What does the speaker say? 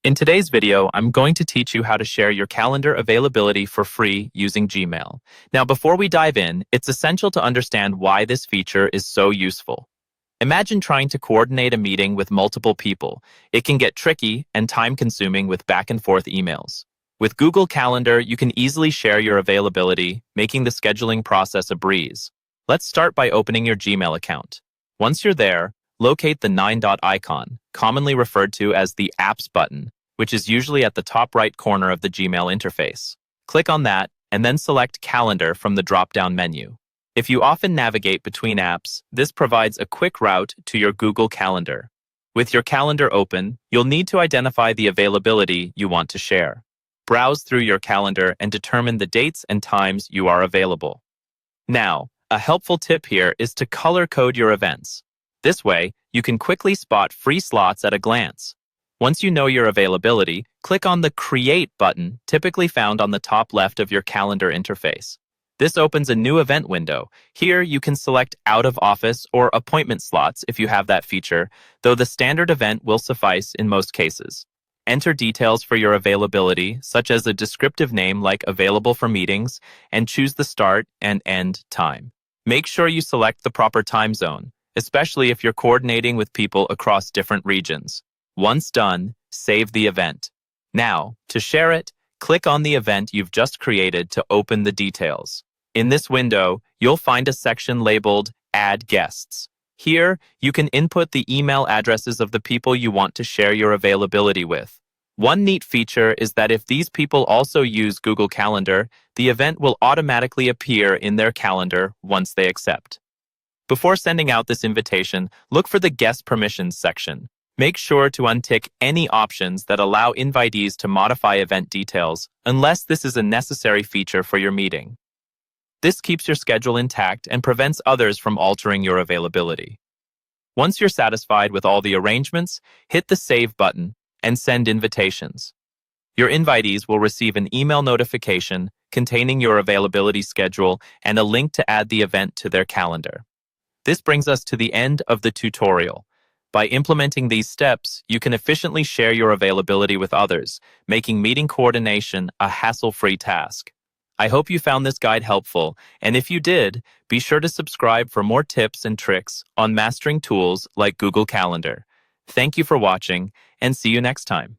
In today's video, I'm going to teach you how to share your calendar availability for free using Gmail. Now, before we dive in, it's essential to understand why this feature is so useful. Imagine trying to coordinate a meeting with multiple people. It can get tricky and time-consuming with back-and-forth emails. With Google Calendar, you can easily share your availability, making the scheduling process a breeze. Let's start by opening your Gmail account. Once you're there, locate the 9-dot icon, commonly referred to as the Apps button, which is usually at the top right corner of the Gmail interface. Click on that, and then select Calendar from the drop-down menu. If you often navigate between apps, this provides a quick route to your Google Calendar. With your calendar open, you'll need to identify the availability you want to share. Browse through your calendar and determine the dates and times you are available. Now, a helpful tip here is to color code your events. This way, you can quickly spot free slots at a glance. Once you know your availability, click on the Create button, typically found on the top left of your calendar interface. This opens a new event window. Here, you can select out-of-office or appointment slots if you have that feature, though the standard event will suffice in most cases. Enter details for your availability, such as a descriptive name like available for meetings, and choose the start and end time. Make sure you select the proper time zone, especially if you're coordinating with people across different regions. Once done, save the event. Now, to share it, click on the event you've just created to open the details. In this window, you'll find a section labeled Add Guests. Here, you can input the email addresses of the people you want to share your availability with. One neat feature is that if these people also use Google Calendar, the event will automatically appear in their calendar once they accept. Before sending out this invitation, look for the Guest Permissions section. Make sure to untick any options that allow invitees to modify event details, unless this is a necessary feature for your meeting. This keeps your schedule intact and prevents others from altering your availability. Once you're satisfied with all the arrangements, hit the Save button and send invitations. Your invitees will receive an email notification containing your availability schedule and a link to add the event to their calendar. This brings us to the end of the tutorial. By implementing these steps, you can efficiently share your availability with others, making meeting coordination a hassle-free task. I hope you found this guide helpful, and if you did, be sure to subscribe for more tips and tricks on mastering tools like Google Calendar. Thank you for watching, and see you next time.